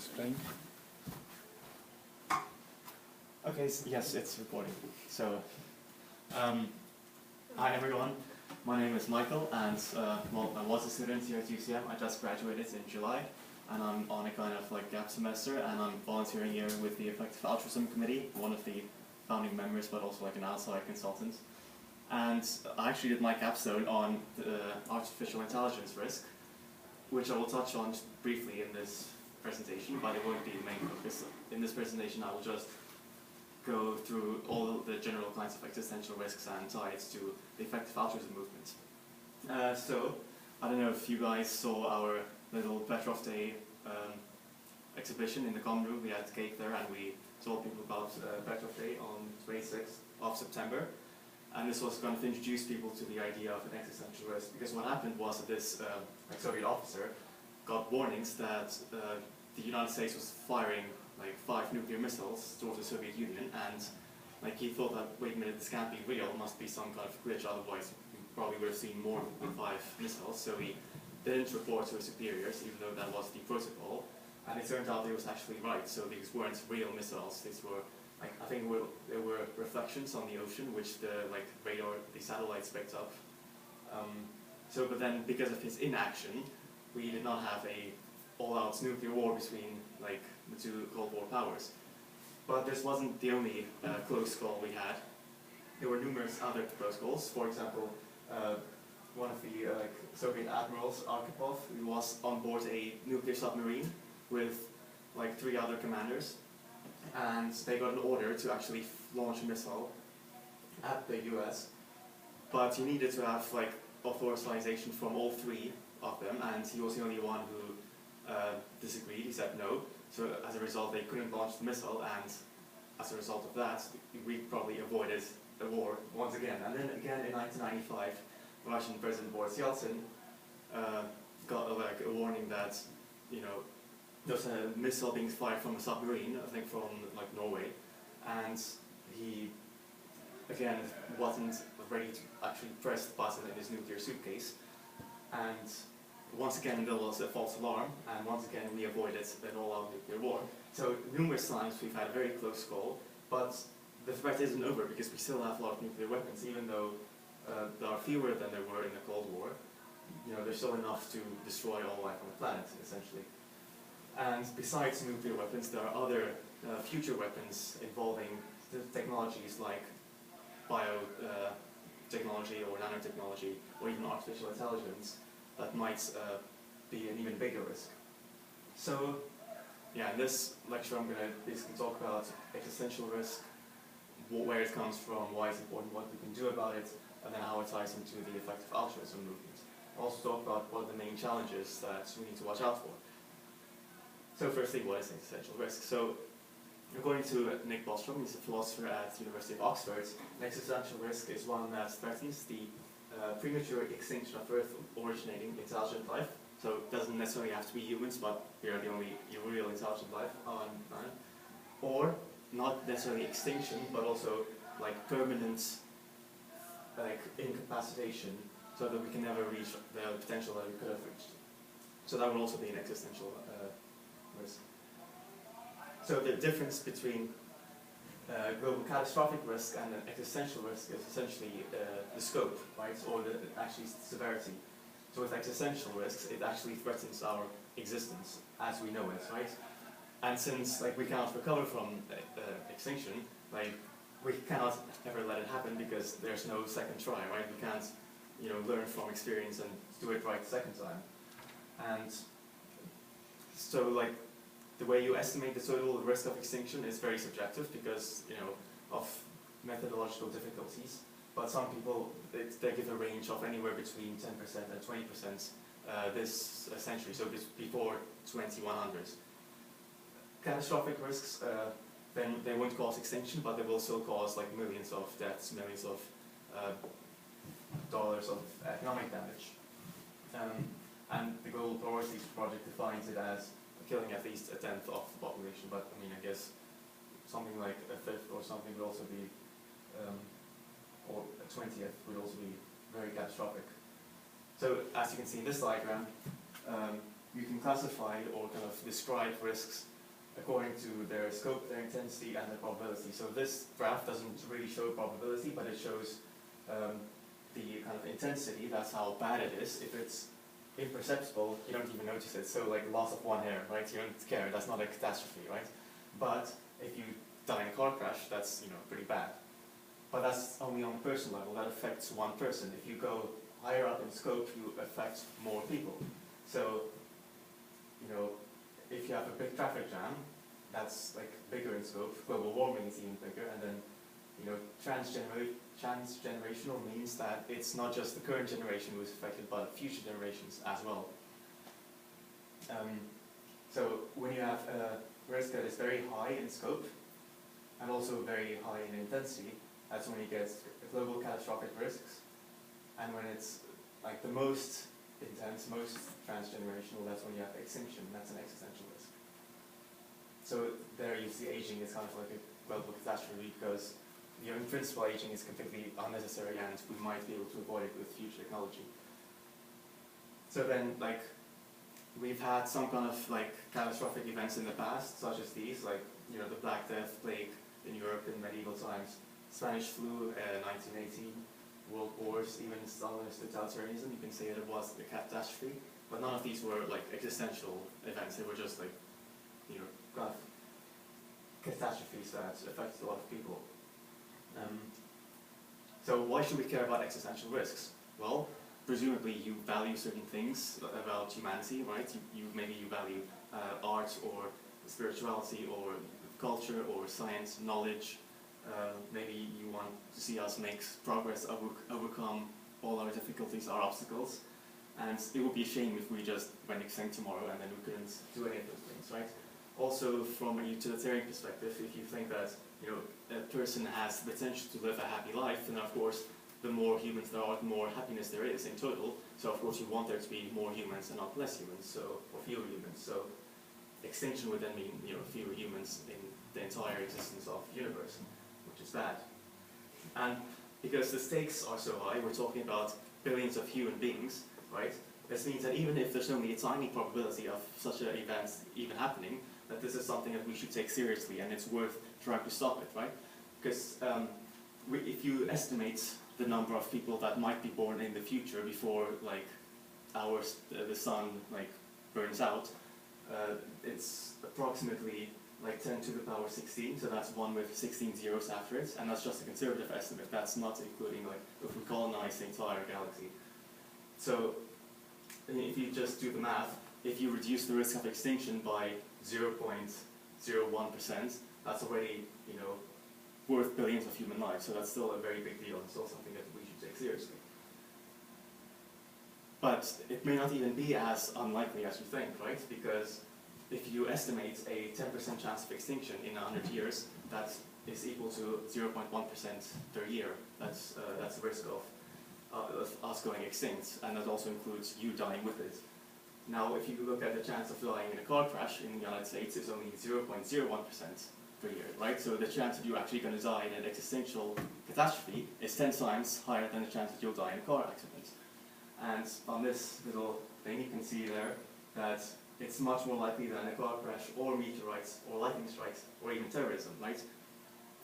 explain? Okay, so yes, it's recording. So, hi everyone. My name is Michael, and well, I was a student here at UCM. I just graduated in July, and I'm on a kind of like gap semester, and I'm volunteering here with the Effective Altruism committee, one of the founding members, but also like an outside consultant. And I actually did my capstone on the artificial intelligence risk, which I will touch on just briefly in this presentation, but it won't be the main focus. In this presentation, I will just go through all the general kinds of existential risks and tie it to the effective altruism movement. So, I don't know if you guys saw our little Petrov Day exhibition in the common room. We had cake there, and we told people about Petrov Day on 26th of September. And this was going to introduce people to the idea of an existential risk, because what happened was that this Soviet officer got warnings that the United States was firing like 5 nuclear missiles towards the Soviet Union, and like he thought that, wait a minute, this can't be real, it must be some kind of glitch, otherwise we probably would have seen more than 5 missiles. So he didn't report to his superiors, even though that was the protocol, and it turned out he was actually right. So these weren't real missiles, these were like, I think there were reflections on the ocean which the like radar, the satellites picked up. But then because of his inaction, we did not have a all-out nuclear war between like the two Cold War powers. But this wasn't the only close call we had. There were numerous other close calls. For example, one of the Soviet admirals, Arkhipov, who was on board a nuclear submarine with like 3 other commanders, and they got an order to actually launch a missile at the US, but he needed to have like authorization from all 3 of them, and he was the only one who disagreed. He said no. So as a result, they couldn't launch the missile, and as a result of that, we probably avoided the war once again. And then again in 1995, Russian President Boris Yeltsin got a warning that, you know, there's a missile being fired from a submarine, I think from like Norway, and he again wasn't ready to actually press the button in his nuclear suitcase, and once again there was a false alarm, and once again we avoided an all-out nuclear war. So numerous times we've had a very close call, but the threat isn't over, because we still have a lot of nuclear weapons, even though there are fewer than there were in the Cold War. You know, there's still enough to destroy all life on the planet, essentially. And besides nuclear weapons, there are other future weapons involving technologies like biotechnology or nanotechnology, or even artificial intelligence, that might be an even bigger risk. So, yeah, in this lecture I'm going to basically talk about existential risk, where it comes from, why it's important, what we can do about it, and then how it ties into the effective altruism movement. I'll also talk about what are the main challenges that we need to watch out for. So firstly, what is existential risk? So, according to Nick Bostrom, he's a philosopher at the University of Oxford, an existential risk is one that threatens the premature extinction of Earth originating intelligent life. So it doesn't necessarily have to be humans, but we are the only real intelligent life on Earth. Or not necessarily extinction, but also like permanent like incapacitation, so that we can never reach the potential that we could have reached. So that would also be an existential risk. So the difference between global catastrophic risk and an existential risk is essentially the scope, right, or actually severity. So with existential risks, it actually threatens our existence as we know it, right? And since like we cannot recover from extinction, like we cannot ever let it happen, because there's no second try, right? We can't, you know, learn from experience and do it right the second time. And so like the way you estimate the total risk of extinction is very subjective, because, you know, of methodological difficulties. But some people, they give a range of anywhere between 10% and 20% this century, so before 2100. Catastrophic risks, then they won't cause extinction, but they will still cause like millions of deaths, millions of dollars of economic damage. And the Global Priorities Project defines it as killing at least a 10th of the population, but I mean, I guess something like a 5th or something would also be, or a 20th would also be very catastrophic. So as you can see in this diagram, you can classify or kind of describe risks according to their scope, their intensity, and their probability. So this graph doesn't really show probability, but it shows the kind of intensity. That's how bad it is. If it's imperceptible, you don't even notice it. So like loss of one hair, right? You don't care. That's not a catastrophe, right? But if you die in a car crash, that's pretty bad. But that's only on a personal level. That affects one person. If you go higher up in scope, you affect more people. So if you have a big traffic jam, that's like bigger in scope. Global warming is even bigger, and then transgenerational means that it's not just the current generation who is affected, but future generations as well. So when you have a risk that is very high in scope and also very high in intensity, that's when you get global catastrophic risks. And when it's like the most intense, most transgenerational, that's when you have extinction. That's an existential risk. So there you see aging is kind of like a global catastrophe because in principle aging is completely unnecessary and we might be able to avoid it with future technology. So then we've had some kind of catastrophic events in the past, such as these, the Black Death, plague in Europe in medieval times, Spanish flu, 1918, world wars, even Stalinist totalitarianism. You can say that it was a catastrophe, but none of these were existential events. They were just kind of catastrophes that affected a lot of people. So why should we care about existential risks? Well, presumably you value certain things about humanity, right? Maybe you value art or spirituality or culture or science, knowledge. Maybe you want to see us make progress, overcome all our difficulties, our obstacles. And it would be a shame if we just went extinct tomorrow and then we couldn't do any of those things, right? Also, from a utilitarian perspective, if you think that a person has the potential to live a happy life, then of course the more humans there are, the more happiness there is in total. So of course you want there to be more humans and not less humans, or fewer humans. So extinction would then mean fewer humans in the entire existence of the universe, which is bad. And because the stakes are so high, we're talking about billions of human beings, right? This means that even if there's only a tiny probability of such an event even happening, that this is something that we should take seriously and it's worth trying to stop it, right? Because if you estimate the number of people that might be born in the future before the sun burns out, it's approximately 10 to the power 16, so that's 1 with 16 zeros after it, and that's just a conservative estimate. That's not including if we colonize the entire galaxy. So if you just do the math, if you reduce the risk of extinction by 0.01%, that's already worth billions of human lives. So that's still a very big deal, and still something that we should take seriously. But it may not even be as unlikely as you think, right? Because if you estimate a 10% chance of extinction in 100 years, that is equal to 0.1% per year. That's the risk of us going extinct, and that also includes you dying with it. Now, if you look at the chance of dying in a car crash in the United States, is only 0.01% per year, right? So the chance that you're actually going to die in an existential catastrophe is 10 times higher than the chance that you'll die in a car accident. And on this little thing, you can see there that it's much more likely than a car crash or meteorites or lightning strikes or even terrorism, right?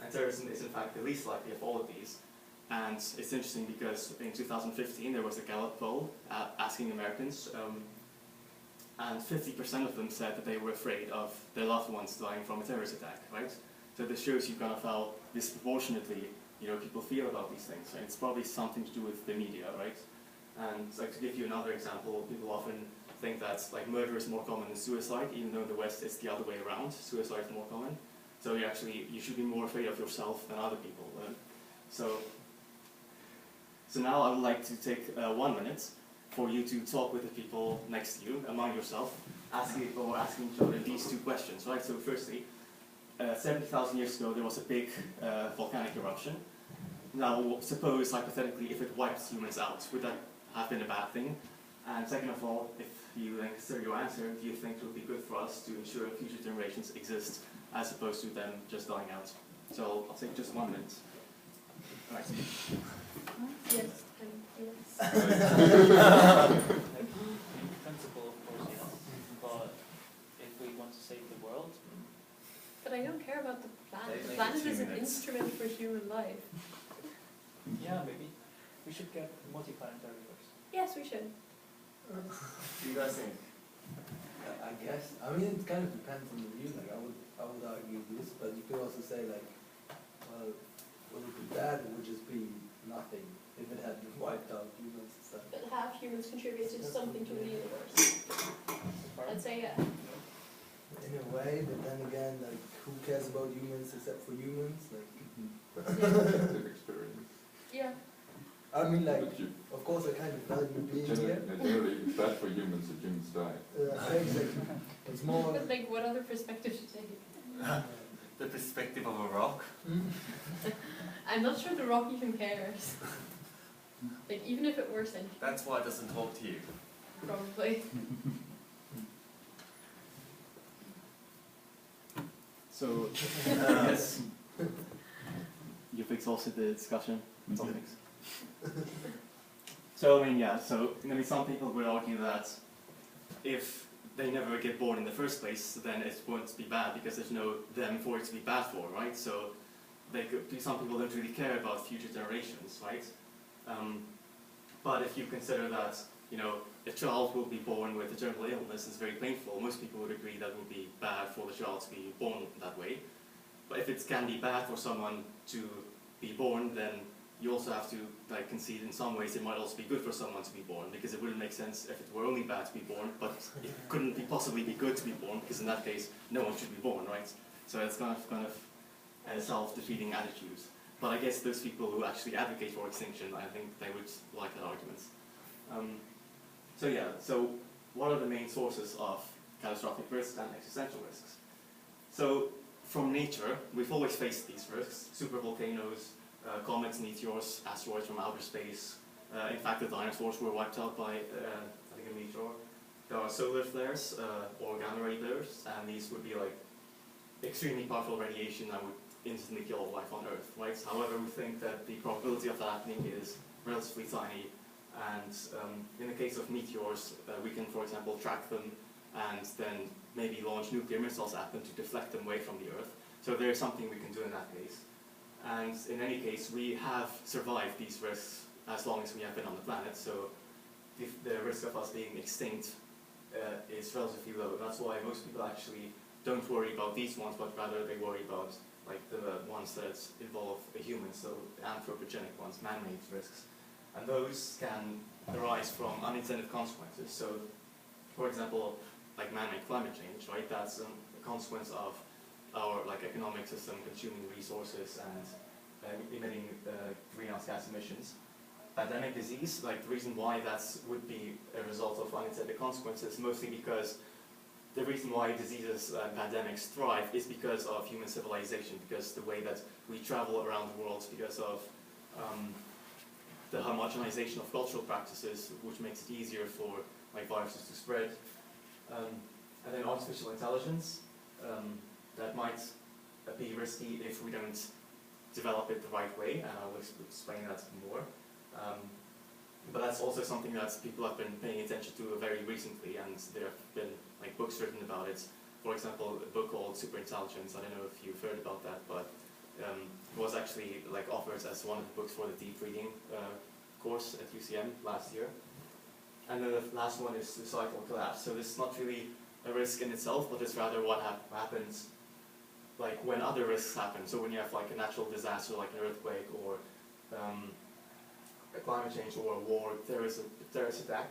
And terrorism is in fact the least likely of all of these. And it's interesting because in 2015 there was a Gallup poll asking Americans, and 50% of them said that they were afraid of their loved ones dying from a terrorist attack, right? So this shows you kind of how disproportionately people feel about these things. And it's probably something to do with the media, right? And to give you another example, people often think that murder is more common than suicide, even though in the West it's the other way around. Suicide is more common. So you should be more afraid of yourself than other people. So now I would like to take 1 minute for you to talk with the people next to you, among yourself, asking each other these two questions, right? So firstly, 70,000 years ago there was a big volcanic eruption. Now suppose, hypothetically, if it wipes humans out, would that have been a bad thing? And second of all, if you then consider your answer, do you think it would be good for us to ensure future generations exist as opposed to them just dying out? So I'll take just 1 minute. All right. Yes. In principle, of course, yes. But if we want to save the world, they don't care about the planet. They The make planet it 2 is an minutes. instrument for human life. Yeah, maybe we should get multi-planetary first. Yes, we should. What do you guys think? I guess. I mean, it kind of depends on the view. Like, I would argue this, but you could also say like, well, would it be bad? It would just be nothing if it had wiped out humans and stuff. But have humans contributed something to the universe? I'd say yeah. In a way, but then again, like, who cares about humans except for humans? Like, Effective experience. Yeah. I mean, like, But you- of course, I kind of value being generally, here. generally it's bad for humans if humans die. Exactly. It's more. But like, what other perspective to take? The perspective of a rock. I'm not sure the rock even cares. Like, even if it were sentient, That's why it doesn't talk to you. probably. So, yes, you've exhausted the discussion topics. So, I mean, yeah, so, I mean, some people would argue that if they never get born in the first place, then it won't be bad because there's no them for it to be bad for, right? So, some people don't really care about future generations, right? But if you consider that, you know, a child will be born with a terminal illness, it's very painful. Most people would agree that would be bad for the child to be born that way. But if it can be bad for someone to be born, then you also have to like concede in some ways it might also be good for someone to be born, because it wouldn't make sense if it were only bad to be born, but it couldn't possibly be good to be born, because in that case no one should be born, right? So it's kind of a self-defeating attitude. But I guess those people who actually advocate for extinction, I think they would like that argument. So yeah, so what are the main sources of catastrophic risks and existential risks? So from nature, we've always faced these risks: supervolcanoes, comets, meteors, asteroids from outer space. In fact, the dinosaurs were wiped out by, I think, a meteor. There are solar flares, or gamma ray flares, and these would be like extremely powerful radiation that would instantly kill all life on Earth, right? However, we think that the probability of that happening is relatively tiny, and in the case of meteors, we can, for example, track them and then maybe launch nuclear missiles at them to deflect them away from the Earth. So there's something we can do in that case. And in any case, we have survived these risks as long as we have been on the planet, so the risk of us being extinct is relatively low. That's why most people actually don't worry about these ones, but rather they worry about like the ones that involve a human, so the anthropogenic ones, man-made risks. And those can arise from unintended consequences. So, for example, like man-made climate change, right? That's a consequence of our like economic system consuming resources and emitting greenhouse gas emissions. Pandemic disease, like the reason why that would be a result of unintended consequences, mostly because the reason why diseases and pandemics thrive is because of human civilization, because the way that we travel around the world, because of the homogenization of cultural practices, which makes it easier for like viruses to spread. And then artificial intelligence, that might be risky if we don't develop it the right way, and I'll explain that more. But that's also something that people have been paying attention to very recently, and there have been like books written about it. For example, a book called Superintelligence. I don't know if you've heard about that, but it was actually like offered as one of the books for the deep reading course at UCM last year. And then the last one is societal collapse. So this is not really a risk in itself, but it's rather what happens like when other risks happen. So when you have like a natural disaster like an earthquake or a climate change or a war, terrorist attack,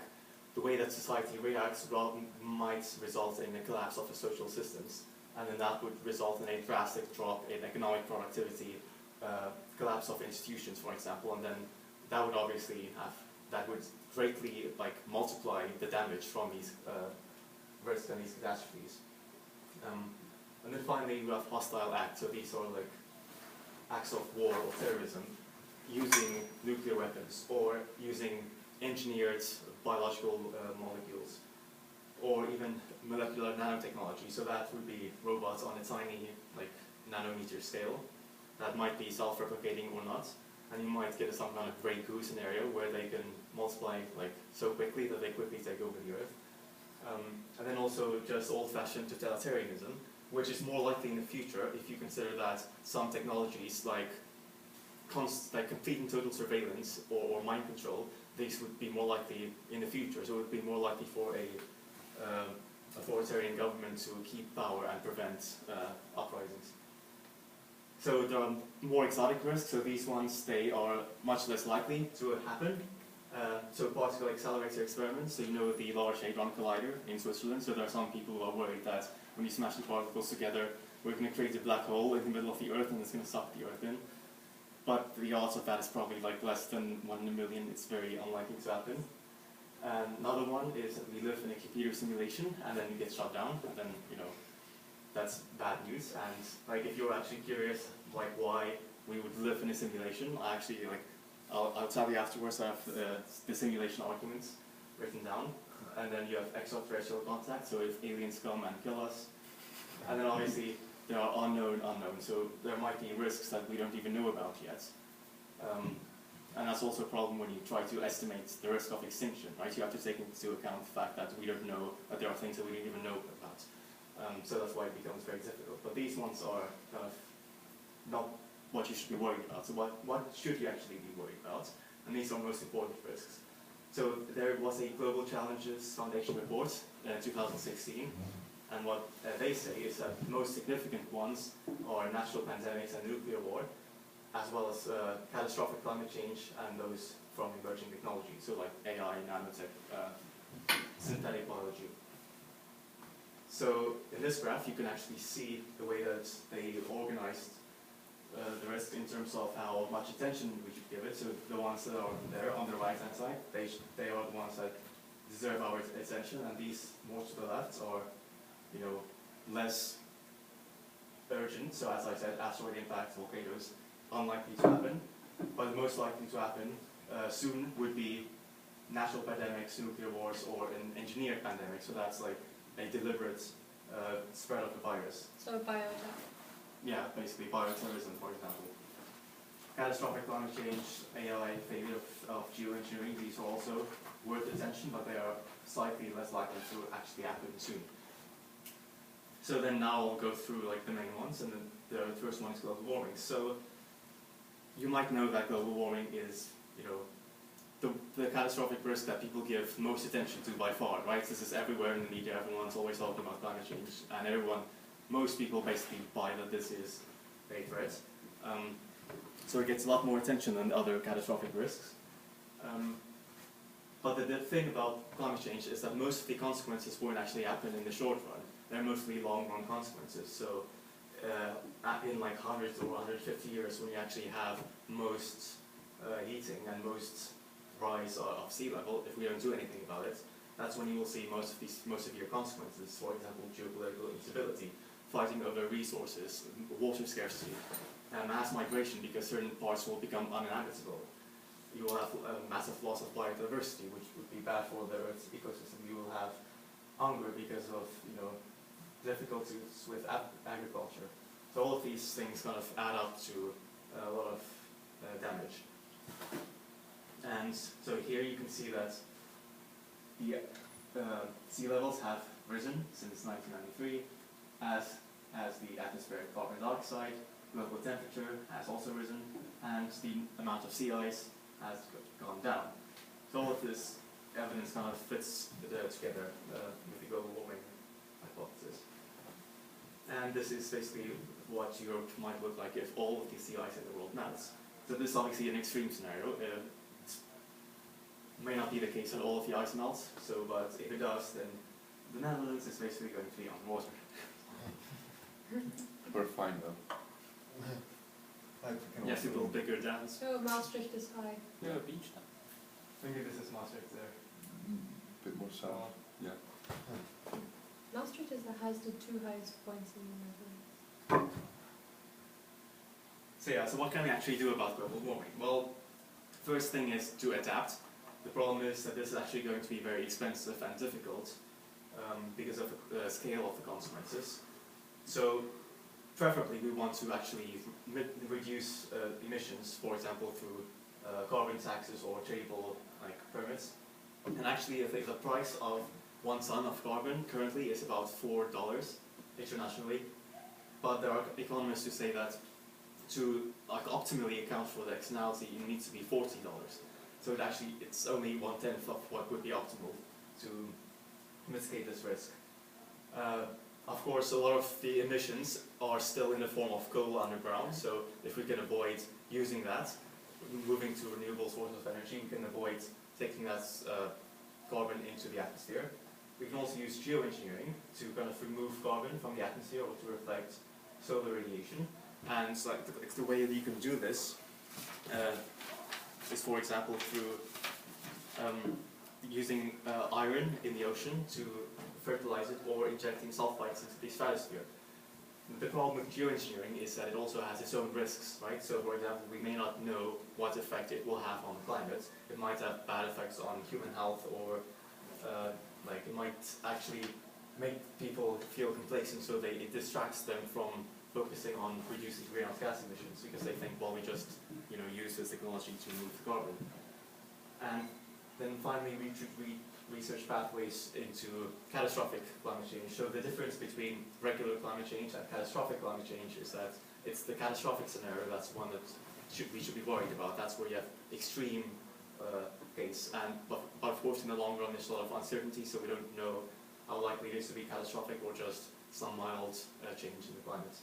the way that society reacts might result in a collapse of the social systems, and then that would result in a drastic drop in economic productivity, collapse of institutions, for example, and then that would obviously would greatly like multiply the damage from these risks and these catastrophes. And then finally we have hostile acts, so these are like acts of war or terrorism, using nuclear weapons or using engineered biological molecules, or even molecular nanotechnology. So that would be robots on a tiny like nanometer scale that might be self-replicating or not, and you might get some kind of grey goo scenario where they can multiply like so quickly that they quickly take over the Earth. And then also just old-fashioned totalitarianism, which is more likely in the future if you consider that some technologies like complete and total surveillance or mind control, these would be more likely in the future. So it would be more likely for a authoritarian government to keep power and prevent uprisings. So there are more exotic risks, so these ones, they are much less likely to happen. So particle accelerator experiments, so you know the Large Hadron Collider in Switzerland, so there are some people who are worried that when you smash the particles together, we're going to create a black hole in the middle of the Earth and it's going to suck the Earth in. But the odds of that is probably like less than 1 in a million, it's very unlikely to happen. And another one is that we live in a computer simulation and then you get shut down, and then, you know, that's bad news. And like if you're actually curious like why we would live in a simulation, I'll tell you afterwards. I have the simulation arguments written down, and then you have extraterrestrial contact, so if aliens come and kill us, and then obviously there are unknown unknowns, so there might be risks that we don't even know about yet. And that's also a problem when you try to estimate the risk of extinction, right? You have to take into account the fact that we don't know, that there are things that we don't even know about. So that's why it becomes very difficult. But these ones are kind of not what you should be worried about. So what should you actually be worried about? And these are most important risks. So there was a Global Challenges Foundation report in 2016, and what they say is that the most significant ones are natural pandemics and nuclear war, as well as catastrophic climate change and those from emerging technology, so like AI, nanotech, synthetic biology. So in this graph, you can actually see the way that they organized the risk in terms of how much attention we should give it. So the ones that are there on the right-hand side, they are the ones that deserve our attention, and these more to the left are, you know, less urgent. So as I said, asteroid impact, volcanoes, unlikely to happen. But most likely to happen soon would be natural pandemics, nuclear wars, or an engineered pandemic. So that's like a deliberate spread of the virus. So a bioattack. Yeah, basically bioterrorism, for example. Catastrophic climate change, AI, failure of geoengineering, these are also worth attention, but they are slightly less likely to actually happen soon. So then now I'll go through like the main ones, and then the first one is global warming. So you might know that global warming is, you know, the catastrophic risk that people give most attention to by far, right? This is everywhere in the media, everyone's always talking about climate change, and most people basically buy that this is a threat. So it gets a lot more attention than other catastrophic risks. But the thing about climate change is that most of the consequences won't actually happen in the short run. They're mostly long-run consequences. So in like 100 or 150 years, when you actually have most heating and most rise of sea level, if we don't do anything about it, that's when you will see most severe consequences. For example, geopolitical instability, fighting over resources, water scarcity, mass migration because certain parts will become uninhabitable. You will have a massive loss of biodiversity, which would be bad for the Earth's ecosystem. You will have hunger because of, you know, difficulties with agriculture. So all of these things kind of add up to a lot of damage. And so here you can see that the sea levels have risen since 1993, as has the atmospheric carbon dioxide. Global temperature has also risen, and the amount of sea ice has gone down. So all of this evidence kind of fits together with the global warming hypothesis. And this is basically what Europe might look like if all of the sea ice in the world melts. So this is obviously an extreme scenario. It may not be the case that all of the ice melts, but if it does, then the Netherlands is basically going to be underwater. We're fine though. Yes, it will bigger dams. So Maastricht is high. Yeah, beach then. Maybe this is Maastricht there. Bit more south. Yeah. Maastricht has the two highest points in the Netherlands. So yeah, so what can we actually do about global warming? Well, first thing is to adapt. The problem is that this is actually going to be very expensive and difficult because of the scale of the consequences. So preferably we want to actually reduce emissions, for example through carbon taxes or tradable permits. And actually I think the price of 1 ton of carbon currently is about $4 internationally, but there are economists who say that to like optimally account for the externality, it needs to be $40. So it's only 1/10 of what would be optimal to mitigate this risk. Of course, a lot of the emissions are still in the form of coal underground, so if we can avoid using that, moving to renewable sources of energy, we can avoid taking that carbon into the atmosphere. We can also use geoengineering to kind of remove carbon from the atmosphere or to reflect solar radiation. And the way that you can do this is, for example, through using iron in the ocean to fertilize it or injecting sulfides into the stratosphere. The problem with geoengineering is that it also has its own risks, right? So, for example, we may not know what effect it will have on the climate. It might have bad effects on human health, or it might actually make people feel complacent, so it distracts them from focusing on reducing greenhouse gas emissions, because they think, well, we just use this technology to remove the carbon. And then finally, we research pathways into catastrophic climate change. So the difference between regular climate change and catastrophic climate change is that it's the catastrophic scenario that's one that we should be worried about. That's where you have extreme case, but of course in the long run there's a lot of uncertainty, so we don't know how likely it is to be catastrophic or just some mild change in the climate.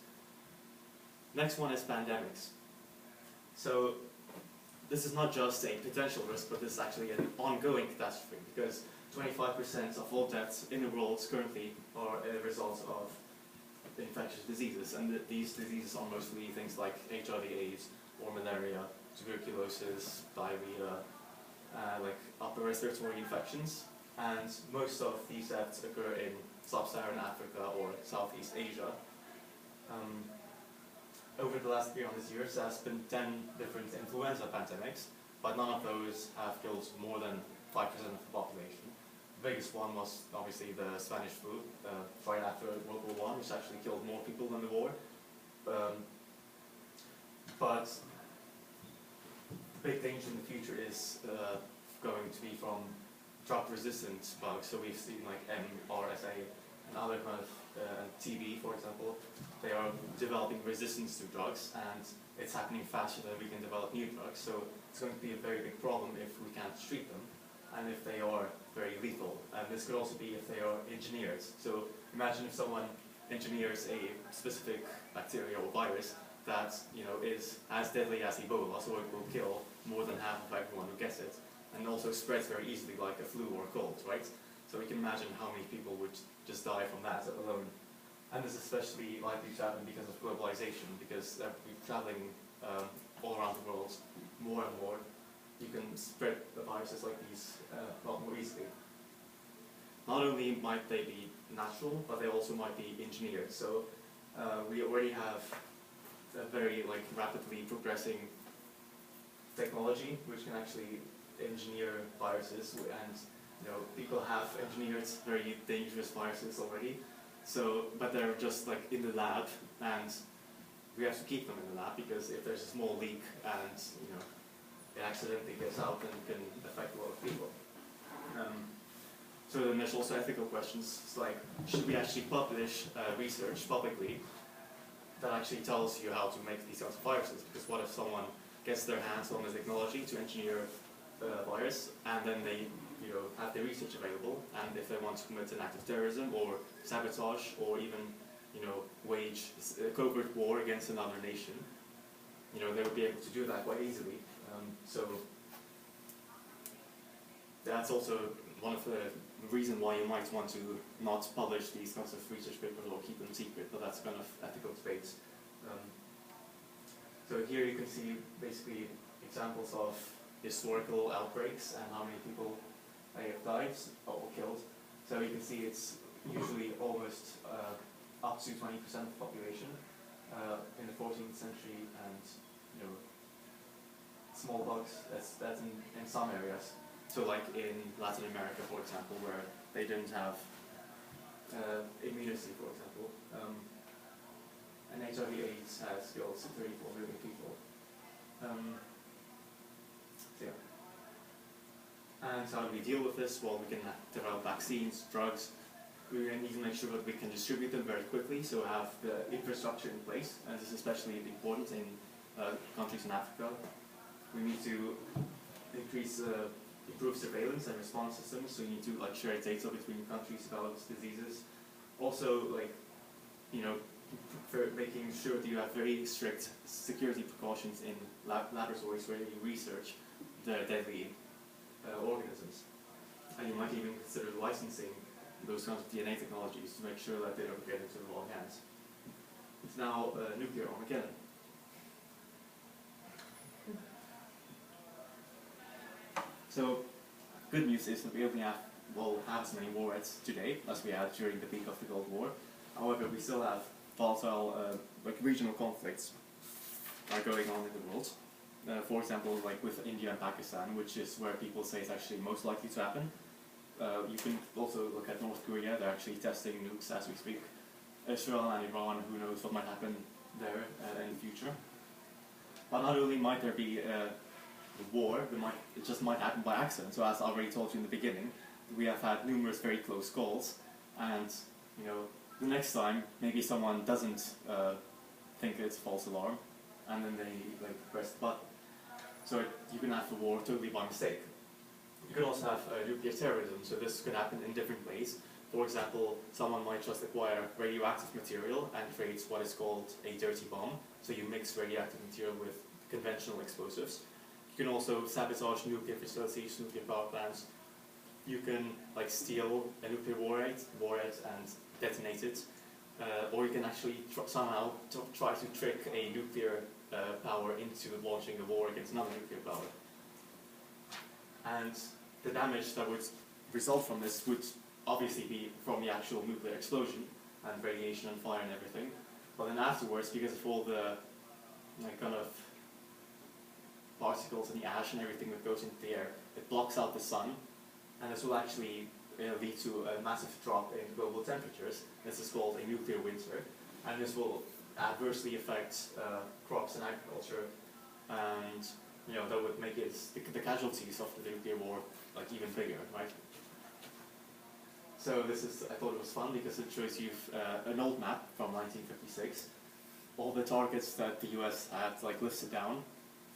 Next one is pandemics. So this is not just a potential risk, but this is actually an ongoing catastrophe, because 25% of all deaths in the world currently are a result of infectious diseases, and these diseases are mostly things like HIV/AIDS or malaria, tuberculosis, diarrhea, like upper respiratory infections, and most of these deaths occur in sub-Saharan Africa or Southeast Asia. Over the last 300 years, there has been 10 different influenza pandemics, but none of those have killed more than 5% of the population. The biggest one was obviously the Spanish flu, right after World War I, which actually killed more people than the war. But the big danger in the future is going to be from drug-resistant bugs. So we've seen like MRSA and other kind of TB, for example. They are developing resistance to drugs, and it's happening faster than we can develop new drugs. So it's going to be a very big problem if we can't treat them, and if they are very lethal. And this could also be if they are engineered. So imagine if someone engineers a specific bacteria or virus that is as deadly as Ebola, so it will kill more than half of everyone who gets it, and also spreads very easily like a flu or a cold, right? So we can imagine how many people would just die from that alone. And this is especially likely to happen because of globalization, because we're traveling all around the world more and more. You can spread the viruses like these a lot more easily. Not only might they be natural, but they also might be engineered. So we already have a very rapidly progressing technology which can actually engineer viruses, and people have engineered very dangerous viruses already. So, but they're just in the lab, and we have to keep them in the lab, because if there's a small leak and it accidentally gets out, then it can affect a lot of people. So then there's also ethical questions. It's like, should we actually publish research publicly that actually tells you how to make these kinds of viruses? Because what if someone gets their hands on the technology to engineer a virus, and then they have the research available, and if they want to commit an act of terrorism or sabotage, or even wage a covert war against another nation, they would be able to do that quite easily. So that's also one of the reasons why you might want to not publish these kinds of research papers or keep them secret, but that's kind of ethical debates. So here you can see basically examples of historical outbreaks and how many people they have died or killed. So you can see it's usually almost up to 20% of the population in the 14th century, and smallpox, that's in some areas. So like in Latin America, for example, where they didn't have immunity, for example, and HIV/AIDS has killed 34 million people. So yeah. And how do we deal with this? Well, we can develop vaccines, drugs, We need to make sure that we can distribute them very quickly, so have the infrastructure in place, and this is especially important in countries in Africa. We need to improve surveillance and response systems, so you need to like share data between countries about diseases. Also, like, you know, for making sure that you have very strict security precautions in laboratories where you research the deadly organisms. And you might even consider licensing those kinds of DNA technologies to make sure that they don't get into the wrong hands. It's now nuclear Armageddon. So, good news is that we only have, well, have as many warheads today as we had during the peak of the Cold War. However, we still have volatile, like regional conflicts are going on in the world. For example, like with India and Pakistan, which is where people say it's actually most likely to happen. You can also look at North Korea, they're actually testing nukes as we speak. Israel and Iran, who knows what might happen there in the future. But not only might there be a war, it just might happen by accident. So as I already told you in the beginning, we have had numerous very close calls, and you know, the next time maybe someone doesn't think it's a false alarm, and then they like press the button. So you can have the war totally by mistake. You can also have nuclear terrorism, so this could happen in different ways. For example, someone might just acquire radioactive material and create what is called a dirty bomb. So you mix radioactive material with conventional explosives. You can also sabotage nuclear facilities, nuclear power plants. You can like steal a nuclear warhead and detonate it. Or you can actually somehow try to trick a nuclear power into launching a war against another nuclear power. And the damage that would result from this would obviously be from the actual nuclear explosion and radiation and fire and everything. But then afterwards, because of all the like kind of particles and the ash and everything that goes into the air, it blocks out the sun, and this will actually lead to a massive drop in global temperatures. This is called a nuclear winter, and this will adversely affect crops and agriculture, and you know, that would make it the casualties of the nuclear war like even bigger, right? So this is, I thought it was fun because it shows you an old map from 1956, all the targets that the US had like listed down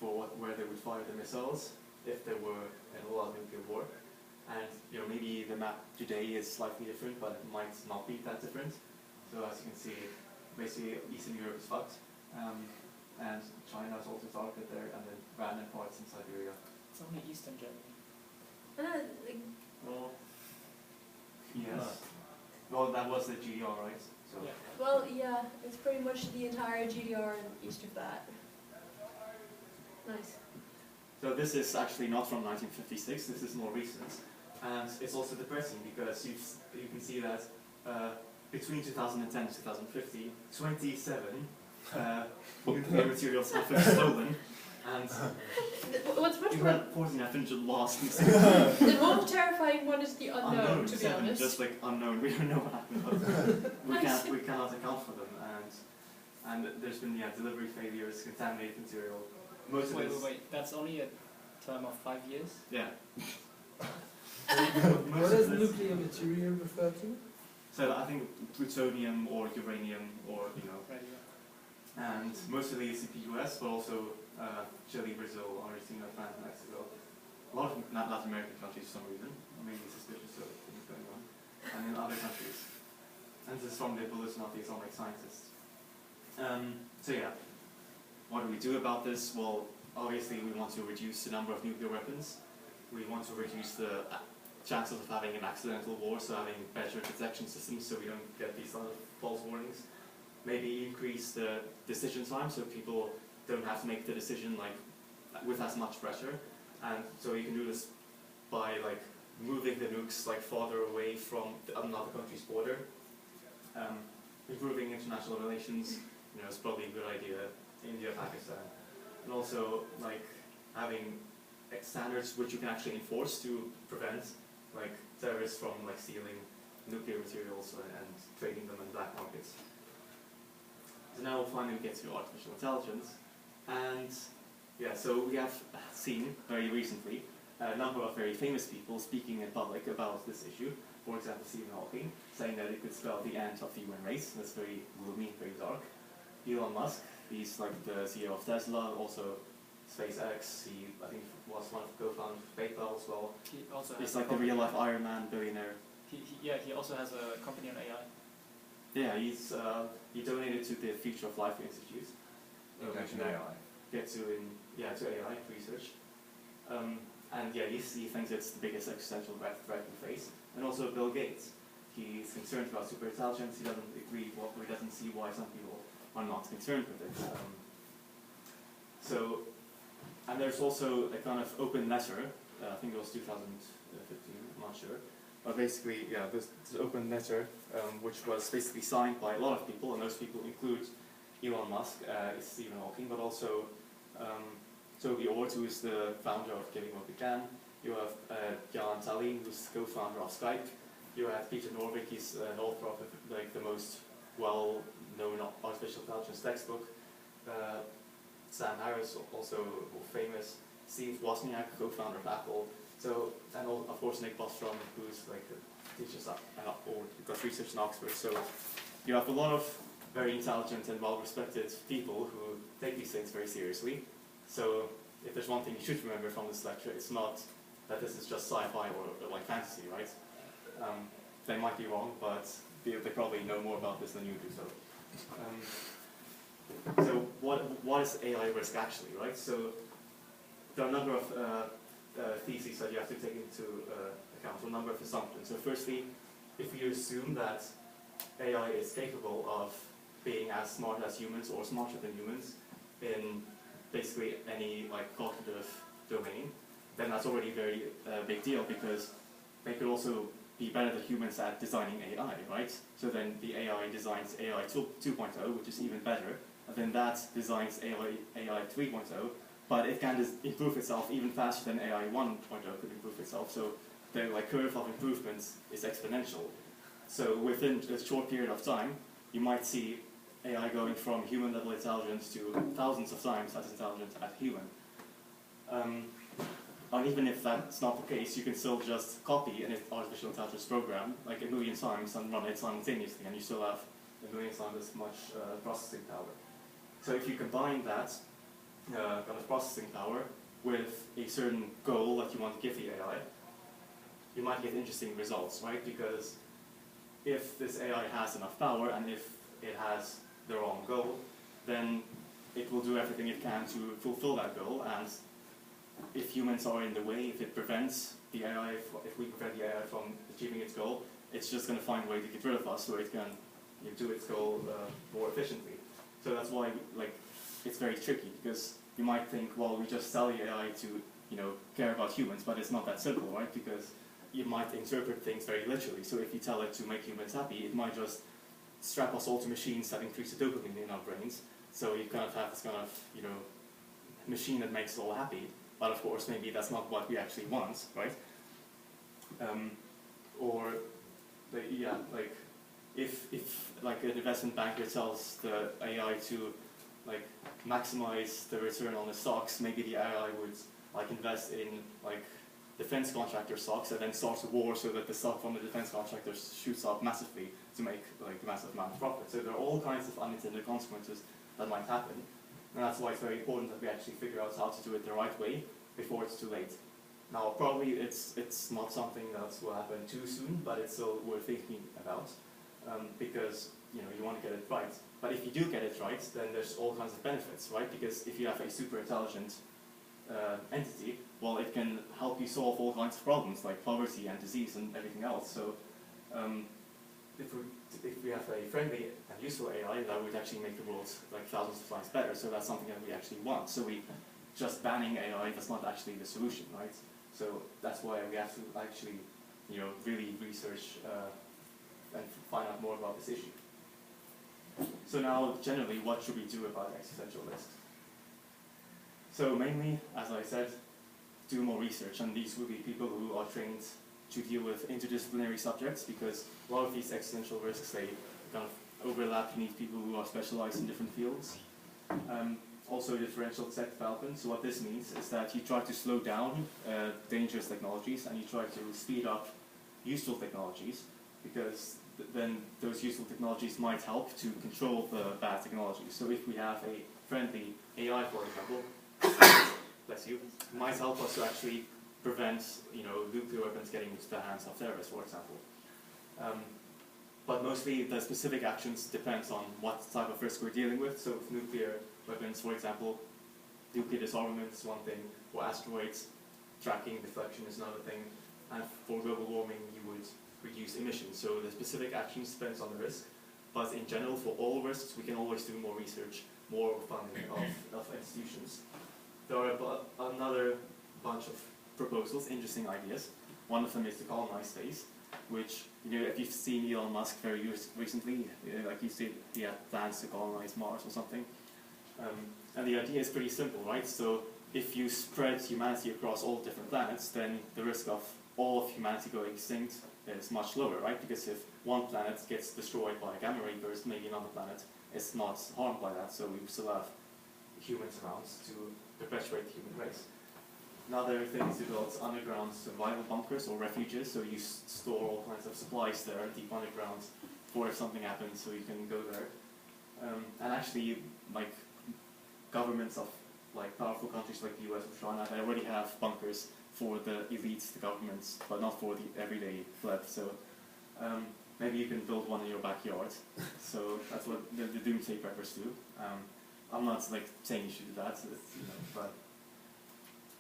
for where they would fire the missiles if there were an all-out nuclear war. And you know, maybe the map today is slightly different, but it might not be that different. So as you can see, basically Eastern Europe is fucked, and China is also targeted there, and then random parts in Siberia. It's only Eastern Germany. Well, yes. Well, that was the GDR, right? So. Yeah. Well, yeah, it's pretty much the entire GDR and east of that. Nice. So this is actually not from 1956, this is more recent. And it's also depressing because you can see that between 2010 and 2050, 27 nuclear materials have been stolen. And what's much you more... had 14 have been lost. The most terrifying one is the unknown, to be seven, honest. just like unknown, we don't know what happened. we cannot account for them. And there's been delivery failures, contaminated material. Most of this. Wait, that's only a term of 5 years? Yeah. What does nuclear material refer to? So I think plutonium or uranium or, you know. Right, yeah. And mostly it's the US, but also Chile, Brazil, Argentina, France, Mexico. A lot of Latin American countries for some reason. Maybe suspicious of things going on. And in other countries. And this is from the bulletin of the atomic scientists. So yeah, what do we do about this? Well, obviously we want to reduce the number of nuclear weapons. We want to reduce the chances of having an accidental war, so having better detection systems so we don't get these sort of false warnings. Maybe increase the decision time so people don't have to make the decision like with as much pressure. And so you can do this by like moving the nukes like farther away from another country's border. Improving international relations, you know, is probably a good idea. India, Pakistan, and also like having standards which you can actually enforce to prevent like terrorists from like stealing nuclear materials and trading them in black markets. So now we'll finally get to artificial intelligence, and yeah, so we have seen very recently a number of very famous people speaking in public about this issue. For example, Stephen Hawking saying that it could spell the end of the human race. That's very gloomy, very dark. Elon Musk, he's like the CEO of Tesla, also SpaceX. He, I think, was one of the co-founders of PayPal as well. He also He's has like the real-life Iron Man billionaire. he also has a company on AI. Yeah, he donated to the Future of Life Institute. That's an to AI. Get to AI research. And yeah, he thinks it's the biggest existential threat we face. And also Bill Gates. He's concerned about superintelligence. He doesn't agree, he doesn't see why some people are not concerned with it. And there's also a kind of open letter, I think it was 2015, I'm not sure. But basically, yeah, this open letter, which was basically signed by a lot of people, and those people include Elon Musk, Stephen Hawking, but also Toby Ord, who is the founder of Giving What We Can. You have Jan Tallinn, who's the co-founder of Skype. You have Peter Norvig, he's an author of like the most well-known artificial intelligence textbook. Sam Harris, also famous. Steve Wozniak, co-founder of Apple. So, and of course Nick Bostrom, who's like teaches at or does research in Oxford. So you have a lot of very intelligent and well-respected people who take these things very seriously. So if there's one thing you should remember from this lecture, it's not that this is just sci-fi or like fantasy, right? They might be wrong, but they probably know more about this than you do. So what is AI risk actually, right? So there are a number of theses that you have to take into account, a number of assumptions. So firstly, if you assume that AI is capable of being as smart as humans or smarter than humans in basically any like cognitive domain, then that's already a very big deal, because they could also be better than humans at designing AI, right? So then the AI designs AI 2.0, which is even better, and then that designs AI 3.0, but it can improve itself even faster than AI 1.0 could improve itself. So the like curve of improvements is exponential. So within a short period of time, you might see AI going from human level intelligence to thousands of times as intelligent as human. And even if that's not the case, you can still just copy an artificial intelligence program like a million times and run it simultaneously, and you still have a million times as much processing power. So if you combine that kind of processing power with a certain goal that you want to give the AI, you might get interesting results, right? Because if this AI has enough power and if it has the wrong goal, then it will do everything it can to fulfill that goal. And if humans are in the way, if it prevents the AI, if we prevent the AI from achieving its goal, it's just going to find a way to get rid of us so it can do its goal more efficiently. So that's why it's very tricky, because you might think, well, we just tell the AI to care about humans, but it's not that simple, right? Because you might interpret things very literally. So if you tell it to make humans happy, it might just strap us all to machines that increase the dopamine in our brains. So you kind of have this kind of machine that makes us all happy. But of course, maybe that's not what we actually want, right? If like an investment banker tells the AI to maximize the return on the stocks, maybe the AI would invest in defense contractor stocks and then start a war so that the stock from the defense contractors shoots up massively to make a massive amount of profit. So there are all kinds of unintended consequences that might happen, and that's why it's very important that we actually figure out how to do it the right way before it's too late. Now, probably it's not something that will happen too soon, but it's still worth thinking about, because you want to get it right. But if you do get it right, then there's all kinds of benefits, right? Because if you have a super intelligent entity, well, it can help you solve all kinds of problems like poverty and disease and everything else. So if we have a friendly and useful AI, that would actually make the world thousands of times better. So that's something that we actually want. So just banning AI, that's not actually the solution, right? So that's why we have to actually really research and find out more about this issue. So now, generally, what should we do about existential risks? So mainly, as I said, do more research, and these will be people who are trained to deal with interdisciplinary subjects, because a lot of these existential risks, they kind of overlap. You need people who are specialized in different fields. Also differential tech development. So what this means is that you try to slow down dangerous technologies and you try to speed up useful technologies, because then those useful technologies might help to control the bad technology. So if we have a friendly AI, for example, bless you, might help us to actually prevent, nuclear weapons getting into the hands of terrorists, for example. But mostly the specific actions depends on what type of risk we're dealing with. So with nuclear weapons, for example, nuclear disarmament is one thing, for asteroids, tracking, deflection is another thing, and for global warming you would reduce emissions. So the specific actions depends on the risk, but in general for all risks we can always do more research, more funding of institutions. There are another bunch of proposals, interesting ideas. One of them is to colonize space, which, if you've seen Elon Musk very recently, like you see he had plans to colonize Mars or something. And the idea is pretty simple, right? So if you spread humanity across all different planets, then the risk of all of humanity going extinct is much lower, right? Because if one planet gets destroyed by a gamma ray burst, maybe another planet is not harmed by that, so we still have humans around to perpetuate the human race. Another thing is to build underground survival bunkers or refuges, so you store all kinds of supplies there deep underground for if something happens, so you can go there. And actually, like, governments of powerful countries like the US or China, they already have bunkers for the elites, the governments, but not for the everyday pleb. So maybe you can build one in your backyard. So that's what the doomsday preppers do. I'm not saying you should do that, but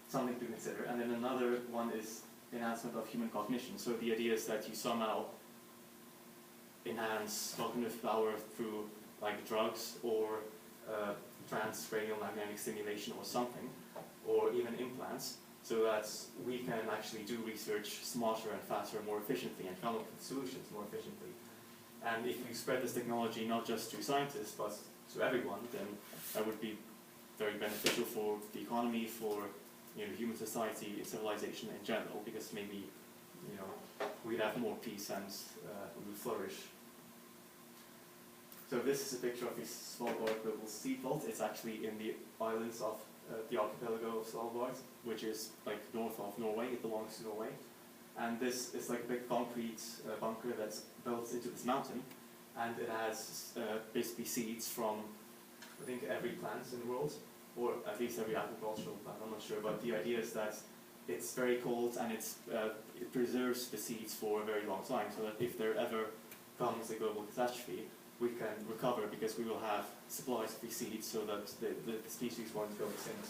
something to consider. And then another one is enhancement of human cognition. So the idea is that you somehow enhance cognitive power through drugs or transcranial magnetic stimulation or something, or even implants, so that we can actually do research smarter and faster, more efficiently, and come up with solutions more efficiently. And if you spread this technology not just to scientists, but to everyone, then that would be very beneficial for the economy, for human society, civilization in general, because maybe we'd have more peace and we would flourish. So this is a picture of the Svalbard global seed vault. It's actually in the islands of the archipelago of Svalbard, which is north of Norway. It belongs to Norway. And this is a big concrete bunker that's built into this mountain. And it has basically seeds from, I think, every plant in the world, or at least every agricultural plant, I'm not sure. But the idea is that it's very cold and it preserves the seeds for a very long time, so that if there ever comes a global catastrophe, we can recover because we will have supplies of these seeds so that the species won't go extinct.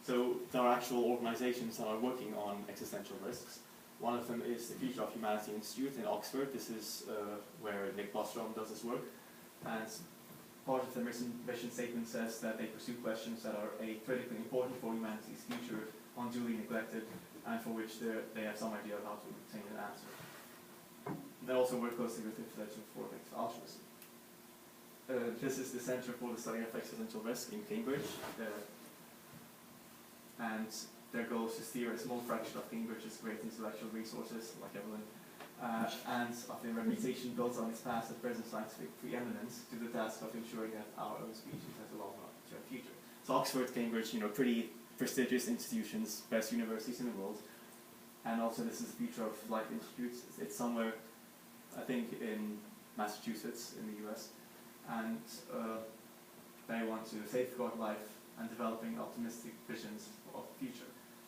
So there are actual organizations that are working on existential risks. One of them is the Future of Humanity Institute in Oxford. This is where Nick Bostrom does his work. And part of the mission statement says that they pursue questions that are critically important for humanity's future, unduly neglected, and for which they have some idea of how to obtain an answer. They also work closely with the Center for Effective Altruism. This is the Center for the Study of Existential Risk in Cambridge. And their goal is to steer a small fraction of Cambridge's great intellectual resources, like Evelyn, and of a reputation built on its past and present scientific preeminence to the task of ensuring that our own species has a long-term future. So Oxford, Cambridge, pretty prestigious institutions, best universities in the world. And also this is the Future of Life Institute. It's somewhere, I think, in Massachusetts in the US. And they want to safeguard life and developing optimistic visions of the future.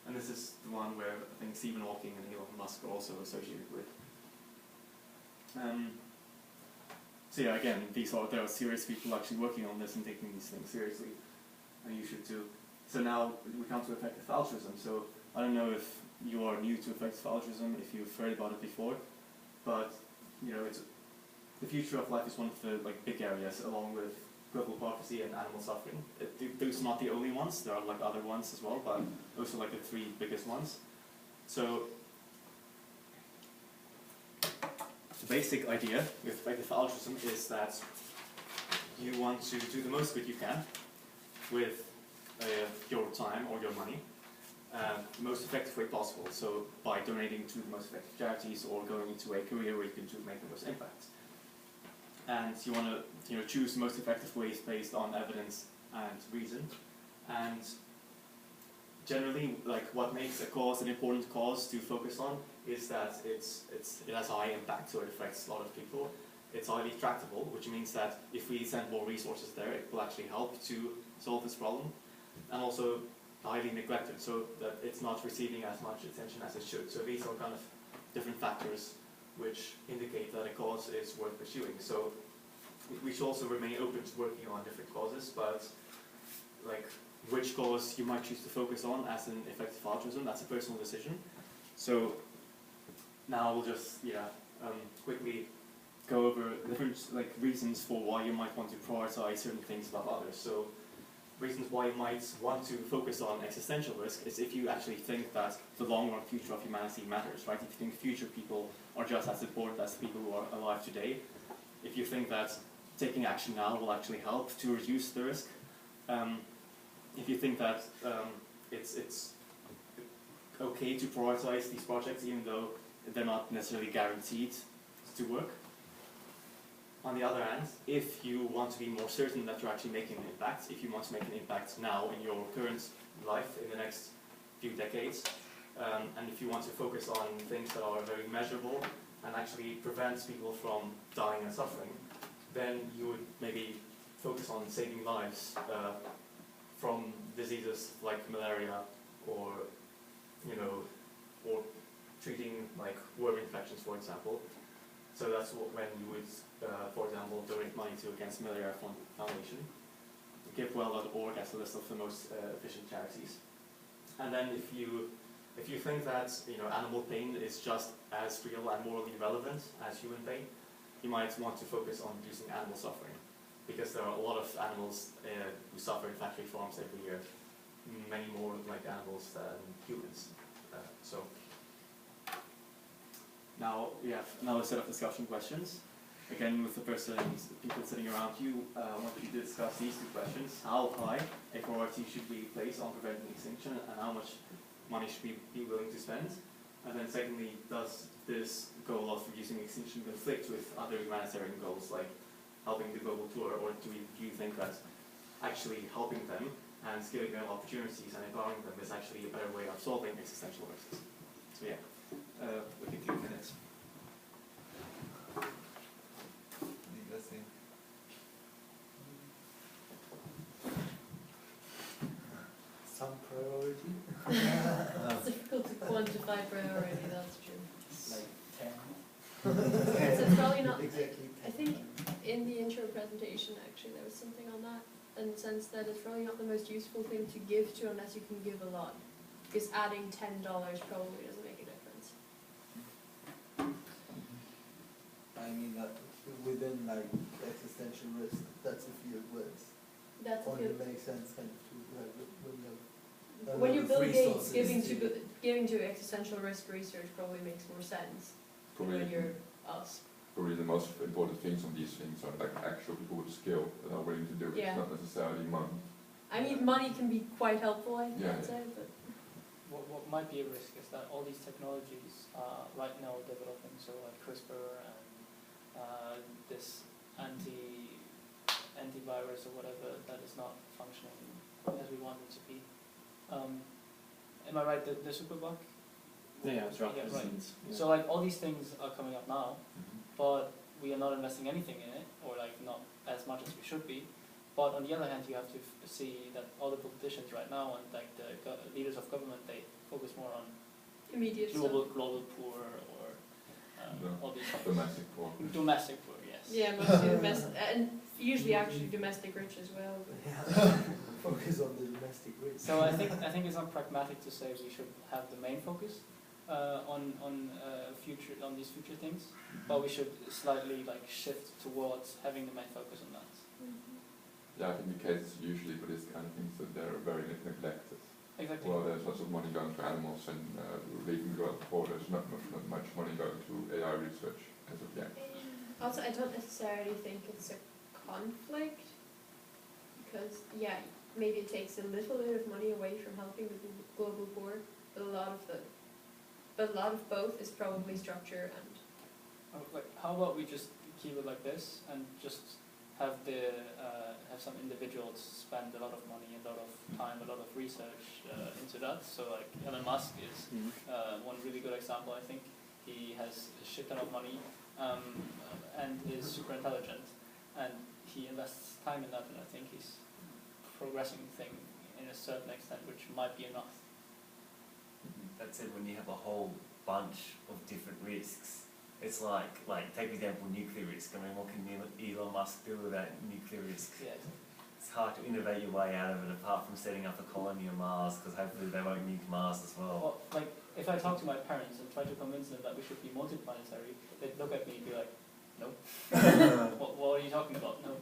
And this is the one where I think Stephen Hawking and Elon Musk are also associated with. So yeah, again, there are serious people actually working on this and taking these things seriously, and you should too. So now we come to effective altruism. So I don't know if you are new to effective altruism, if you've heard about it before, but the future of life is one of the big areas, along with global poverty and animal suffering. Those are not the only ones. There are other ones as well, but those are the three biggest ones. So the basic idea with effective altruism is that you want to do the most good you can with your time or your money the most effective way possible. So by donating to the most effective charities or going into a career where you can make the most impact. And you want to choose the most effective ways based on evidence and reason. And generally, like what makes a cause an important cause to focus on is that it has high impact, so it affects a lot of people. It's highly tractable, which means that if we send more resources there, it will actually help to solve this problem. And also highly neglected, so that it's not receiving as much attention as it should. So these are kind of different factors which indicate that a cause is worth pursuing. So we should also remain open to working on different causes, but like which cause you might choose to focus on as an effective altruism, that's a personal decision. So now we'll just quickly go over different reasons for why you might want to prioritize certain things above others. So reasons why you might want to focus on existential risk is if you actually think that the long-run future of humanity matters, right? If you think future people are just as important as the people who are alive today, if you think that taking action now will actually help to reduce the risk, if you think that it's okay to prioritize these projects even though they're not necessarily guaranteed to work. On the other hand, if you want to be more certain that you're actually making an impact, if you want to make an impact now in your current life, in the next few decades, and if you want to focus on things that are very measurable and actually prevents people from dying and suffering, then you would maybe focus on saving lives from diseases like malaria or treating like worm infections, for example. So that's when you would, for example, donate money to Against Malaria Foundation. GiveWell.org as a list of the most efficient charities. And then if you think that animal pain is just as real and morally relevant as human pain, you might want to focus on reducing animal suffering, because there are a lot of animals who suffer in factory farms every year, many more like animals than humans. Now we have another set of discussion questions. Again, with the people sitting around you, I want you to discuss these two questions. How high a priority should we place on preventing extinction, and how much money should we be willing to spend? And then secondly, does this goal of reducing extinction conflict with other humanitarian goals, like helping the global poor, or do you think that actually helping them and giving them opportunities and empowering them is actually a better way of solving existential risks? So yeah. We can do minutes. Some priority. It's difficult to quantify priority, that's true. Like 10. So it's probably not, Exactly. I think in the intro presentation actually there was something on that, in the sense that it's probably not the most useful thing to give to unless you can give a lot. Because adding $10 probably doesn't make a difference. I mean, within like existential risk, that's a field where it's That's a only field. makes sense kind of to have When you're Bill Gates, resources giving to existential risk research probably makes more sense than when you're us. Probably the most important things on these things are like actual people with skill that are willing to do it. Yeah. It's not necessarily money. I mean, money can be quite helpful, I'd Yeah. say, but What might be a risk is that all these technologies are right now developing, so like CRISPR and this antivirus or whatever, that is not functioning as we want it to be. Am I right, the superbug? Yeah, drug Yeah, right. resistance. Yeah. So like all these things are coming up now, but we are not investing anything in it, or like not as much as we should be. But on the other hand, you have to see that all the politicians right now and like the leaders of government, they focus more on immediate global stuff. poor or No. all these things. Domestic poor. Domestic poor, yes. Yeah, mostly domestic, and usually actually domestic rich as well. But focus on the domestic rich. So I think it's not pragmatic to say we should have the main focus on these future things, but we should slightly like shift towards having the main focus on that. Yeah, I think the case is usually for this kind of things that they're very neglected. Exactly. Well, there's lots of money going to animals and leaving the poor. There's not much money going to AI research as of yet. also, I don't necessarily think it's a conflict, because yeah, maybe it takes a little bit of money away from helping the global poor, but a lot of both is probably structure and Like, how about we just keep it like this and just have some individuals spend a lot of money, a lot of time, a lot of research into that. So like Elon Musk is one really good example. I think he has a shit ton of money and is super intelligent, and he invests time in that, and I think he's progressing thing in a certain extent, which might be enough. That said, when you have a whole bunch of different risks, it's like take for example nuclear risk. I mean, what can Elon Musk do without nuclear risk? Yeah. It's hard to innovate your way out of it, apart from setting up a colony on Mars, because hopefully they won't nuke Mars as well. Well, like if I talk to my parents and try to convince them that we should be multiplanetary, they'd look at me and be like, "No." what are you talking about? No.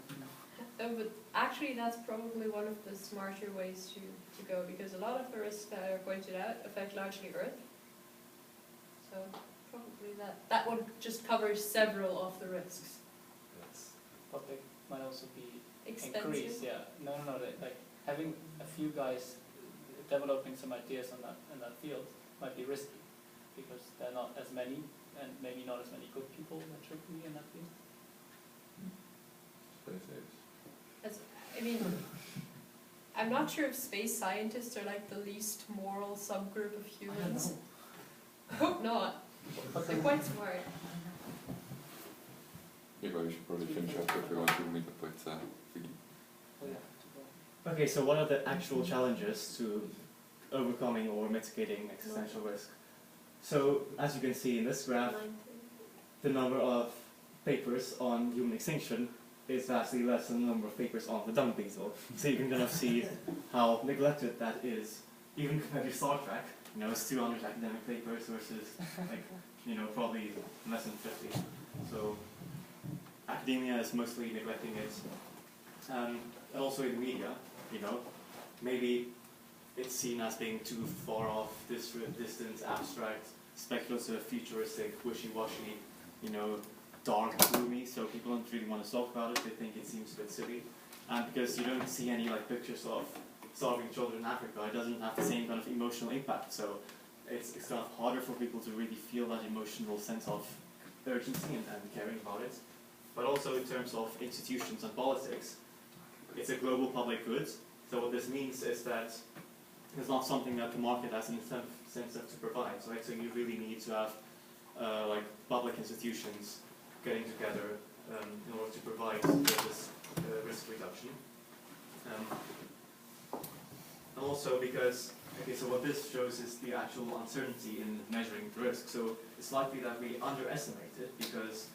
But actually that's probably one of the smarter ways to go, because a lot of the risks that are pointed out affect largely Earth. So probably that would just cover several of the risks. Yes. But they might also be Expensive. increased. Yeah. No. Like having a few guys developing some ideas on that field might be risky, because there are not as many, and maybe not as many good people that should be in that field. Space age. I mean, I'm not sure if space scientists are like the least moral subgroup of humans. I hope not. They're quite smart. Yeah, but we should probably finish up if we want to meet up with Figgy. Oh yeah. Okay, so what are the actual challenges to overcoming or mitigating existential risk? So, as you can see in this graph, the number of papers on human extinction is vastly less than the number of papers on the dung beetle. So you can kind of see how neglected that is. Even compared to Star Trek, it's 200 academic papers versus probably less than 50. So academia is mostly neglecting it. And also in media, maybe it's seen as being too far off, distant, abstract, speculative, futuristic, wishy-washy, dark, gloomy, so people don't really want to talk about it. They think it seems a bit silly. And because you don't see any pictures of starving children in Africa, it doesn't have the same kind of emotional impact. So it's kind of harder for people to really feel that emotional sense of urgency and caring about it. But also in terms of institutions and politics, it's a global public good. So what this means is that it's not something that the market has an incentive to provide. Right? So you really need to have public institutions getting together in order to provide this risk reduction. And also because, so what this shows is the actual uncertainty in measuring the risk. So it's likely that we underestimate it, because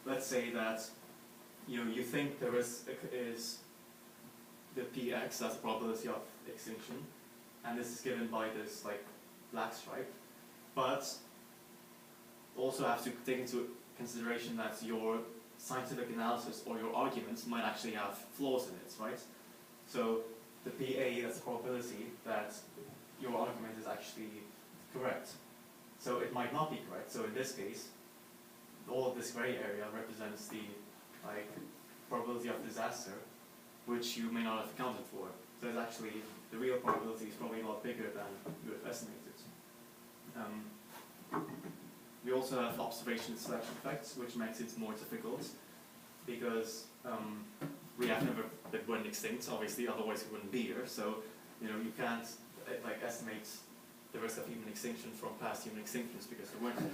let's say that you think the risk is the px, that's the probability of extinction, and this is given by this black stripe, but also have to take into consideration that your scientific analysis or your arguments might actually have flaws in it, right? So the PA, that's the probability that your argument is actually correct. So it might not be correct. So in this case, all of this gray area represents the probability of disaster, which you may not have accounted for. So it's actually, the real probability is probably a lot bigger than you have estimated. We also have observation selection effects, which makes it more difficult, because we have never been extinct, obviously, otherwise we wouldn't be here. So you can't estimate the risk of human extinction from past human extinctions, because there weren't any.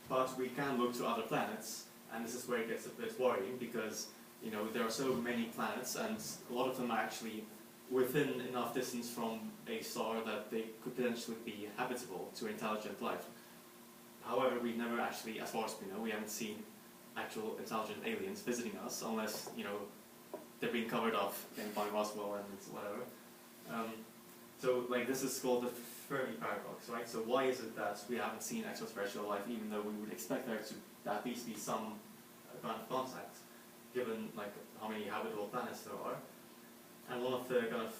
But we can look to other planets, and this is where it gets a bit worrying, because there are so many planets, and a lot of them are actually within enough distance from a star that they could potentially be habitable to intelligent life. However, we've never actually, as far as we know, we haven't seen actual intelligent aliens visiting us, unless they're being covered off by Roswell and whatever. So this is called the Fermi paradox, right? So why is it that we haven't seen extraterrestrial life, even though we would expect there to at least be some kind of contact, given how many habitable planets there are? And one of the kind of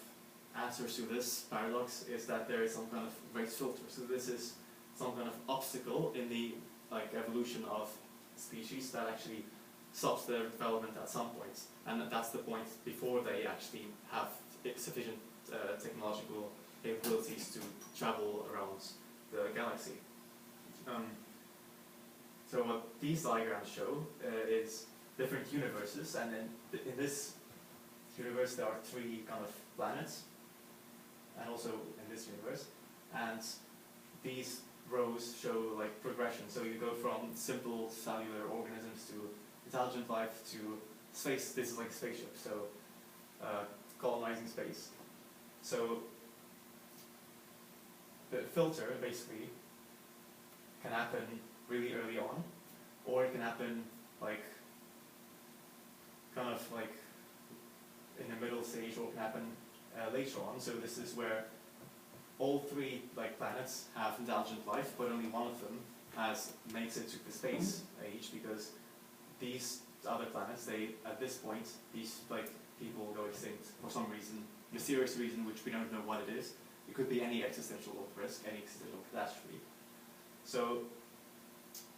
answers to this paradox is that there is some kind of race filter. So this is some kind of obstacle in the evolution of species that actually stops their development at some point. And that's the point before they actually have sufficient technological capabilities to travel around the galaxy. So what these diagrams show is different universes, and in this universe there are 3 kind of planets, and also in this universe, and these rows show like progression. So you go from simple cellular organisms to intelligent life to space. This is like a spaceship, so colonizing space. So the filter basically can happen really early on, or it can happen like kind of like in the middle stage, or it can happen later on. So this is where all 3 like planets have intelligent life, but only one of them makes it to the space age, because these other planets, they at this point, these like people go extinct for some reason, mysterious reason which we don't know what it is. It could be any existential risk, any existential catastrophe. So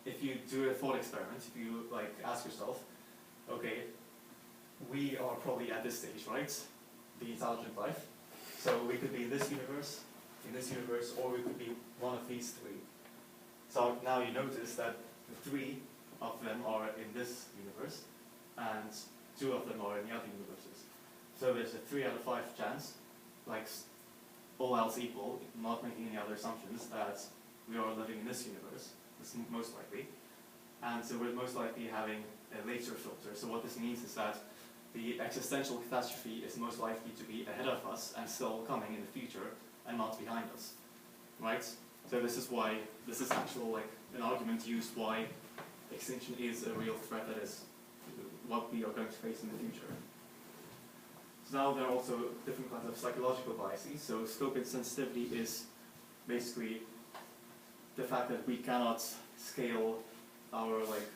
if you do a thought experiment, if you like ask yourself, okay, we are probably at this stage, right? The intelligent life. So we could be in this universe, or we could be one of these 3. So now you notice that the 3 of them are in this universe, and 2 of them are in the other universes. So there's a 3 out of 5 chance, like all else equal, not making any other assumptions, that we are living in this universe. This is most likely. And so we're most likely having a later filter. So what this means is that the existential catastrophe is most likely to be ahead of us and still coming in the future, and not behind us, right? So this is why, this is actual like an argument used why extinction is a real threat, that is what we are going to face in the future. So now there are also different kinds of psychological biases. So scope insensitivity is basically the fact that we cannot scale our like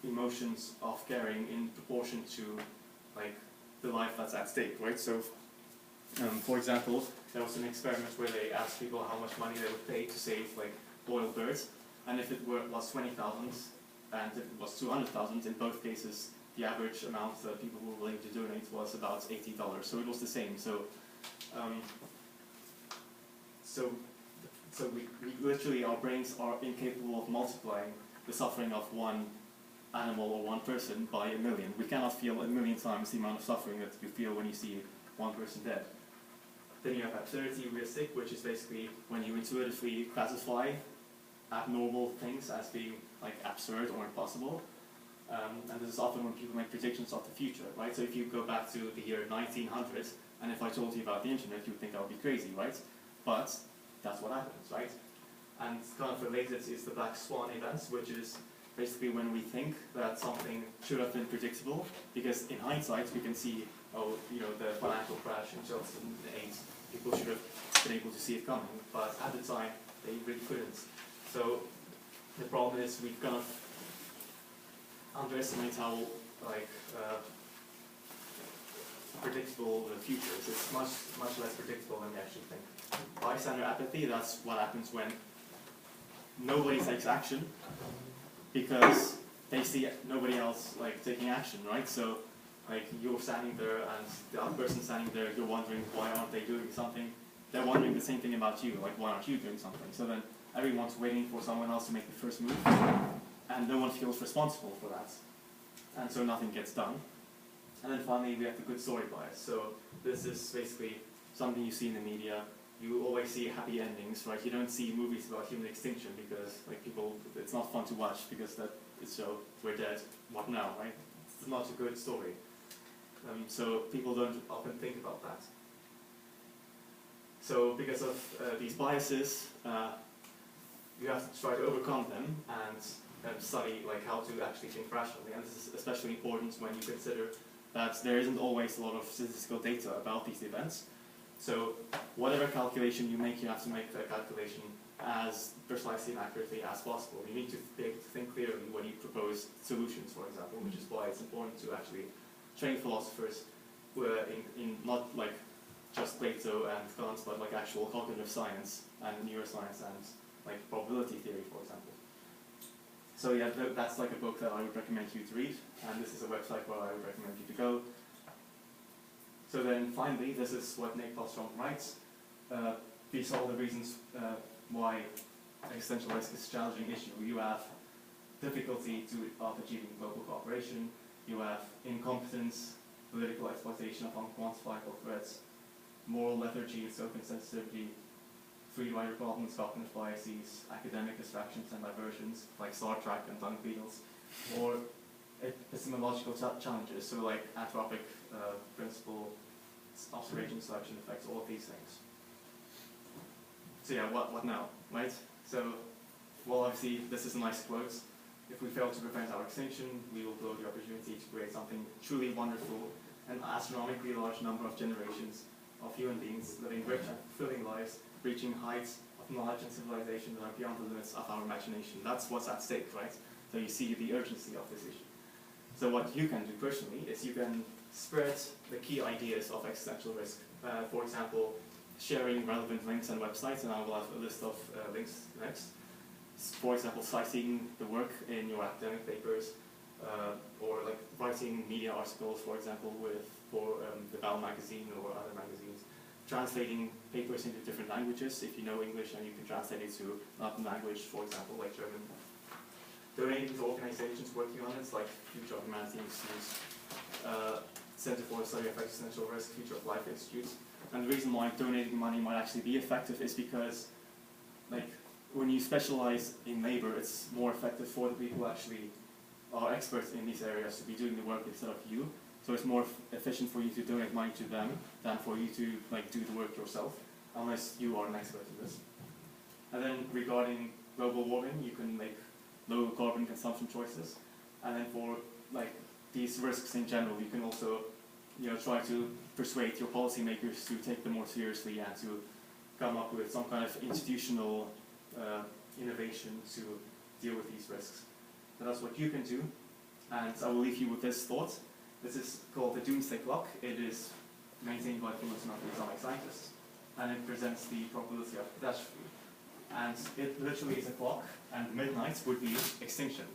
emotions of caring in proportion to like the life that's at stake, right? So for example, there was an experiment where they asked people how much money they would pay to save like boiled birds, and if it was 20,000 and if it was 200,000, in both cases the average amount that people were willing to donate was about $80. So it was the same. So we literally, our brains are incapable of multiplying the suffering of one animal or one person by 1,000,000. We cannot feel 1,000,000 times the amount of suffering that you feel when you see one person dead. Then you have absurdity heuristic, which is basically when you intuitively classify abnormal things as being like absurd or impossible. And this is often when people make predictions of the future, right? So if you go back to the year 1900, and if I told you about the internet, you'd think I would be crazy, right? But that's what happens, right? And kind of related is the black swan events, which is basically when we think that something should have been predictable, because in hindsight we can see, oh, you know, the financial crash in 2008, people should have been able to see it coming, but at the time they really couldn't. So the problem is we've kind of underestimate how like predictable the future is. It's much less predictable than we actually think. Bystander apathy, that's what happens when nobody takes action because they see nobody else like taking action, right? So like you're standing there and the other person standing there, you're wondering why aren't they doing something? They're wondering the same thing about you, like why aren't you doing something? So then everyone's waiting for someone else to make the first move, and no one feels responsible for that. And so nothing gets done. And then finally we have the good story bias. So this is basically something you see in the media. You always see happy endings, right? You don't see movies about human extinction because like people, it's not fun to watch because that is so, we're dead, what now, right? It's not a good story. So people don't often think about that. So because of these biases, you have to try to overcome them and study like how to actually think rationally. And this is especially important when you consider that there isn't always a lot of statistical data about these events. So whatever calculation you have to make the calculation as precisely and accurately as possible. You need to be able to think clearly when you propose solutions, for example, which is why it's important to actually train philosophers in not like just Plato and Kant, but like actual cognitive science and neuroscience and like probability theory, for example. So yeah, that's like a book that I would recommend you to read, and this is a website where I would recommend you to go. So then finally, this is what Nick Bostrom writes. These are all the reasons why existential risk is a challenging issue. You have difficulty of achieving global cooperation, you have incompetence, political exploitation of unquantifiable threats, moral lethargy and self-insensitivity, free rider problems, cognitive biases, academic distractions and diversions, like Star Trek and dung beetles, or epistemological challenges, so like anthropic principle, observation selection effects, all of these things. So yeah, what now, right? So, well, obviously, this is a nice quote. If we fail to prevent our extinction, we will blow the opportunity to create something truly wonderful, an astronomically large number of generations of human beings living rich and fulfilling lives, reaching heights of knowledge and civilization that are beyond the limits of our imagination. That's what's at stake, right? So you see the urgency of this issue. So what you can do personally is you can spread the key ideas of existential risk. For example, sharing relevant links and websites, and I will have a list of links next. For example, citing the work in your academic papers, or like writing media articles, for example, for the Bell magazine or other magazines. Translating papers into different languages. If you know English, and you can translate it to another language, for example, like German. Donating to organizations working on it, like Future of Humanity Institute, Center for the Study of Existential Risk, Future of Life Institute. And the reason why donating money might actually be effective is because, like, when you specialize in labor, it's more effective for the people who actually are experts in these areas to be doing the work instead of you. So it's more efficient for you to donate money to them than for you to like do the work yourself, unless you are an expert in this. And then regarding global warming, you can make low carbon consumption choices. And then for like these risks in general, you can also try to persuade your policymakers to take them more seriously and to come up with some kind of institutional innovation to deal with these risks. So that's what you can do. And I will leave you with this thought. This is called the Doomsday Clock. It is maintained by Fullerton of the atomic scientists, and it presents the probability of catastrophe. And it literally is a clock, and midnight would be extinction.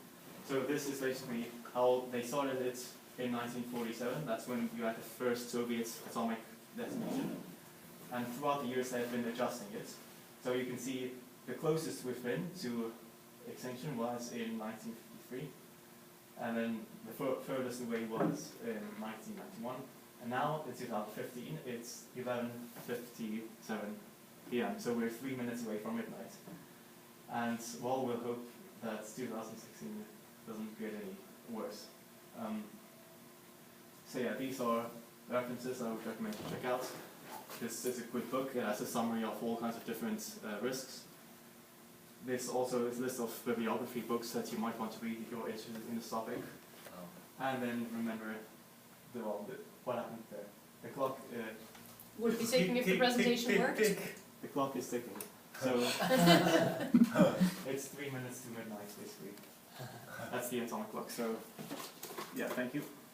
So this is basically how they started it in 1947. That's when you had the first Soviet atomic detonation. And throughout the years they have been adjusting it. So you can see the closest we've been to extinction was in 1953. And then the furthest away was in 1991. And now, in 2015, it's 11:57 p.m. So we're 3 minutes away from midnight. And well, we'll hope that 2016 doesn't get any worse. So yeah, these are references I would recommend to check out. This is a quick book. It has a summary of all kinds of different risks. This also is a list of bibliography books that you might want to read if you're interested in this topic. And then remember what happened there. The clock... would be ticking if the presentation worked. The clock is ticking. So it's 3 minutes to midnight, basically. That's the atomic clock. So yeah, thank you.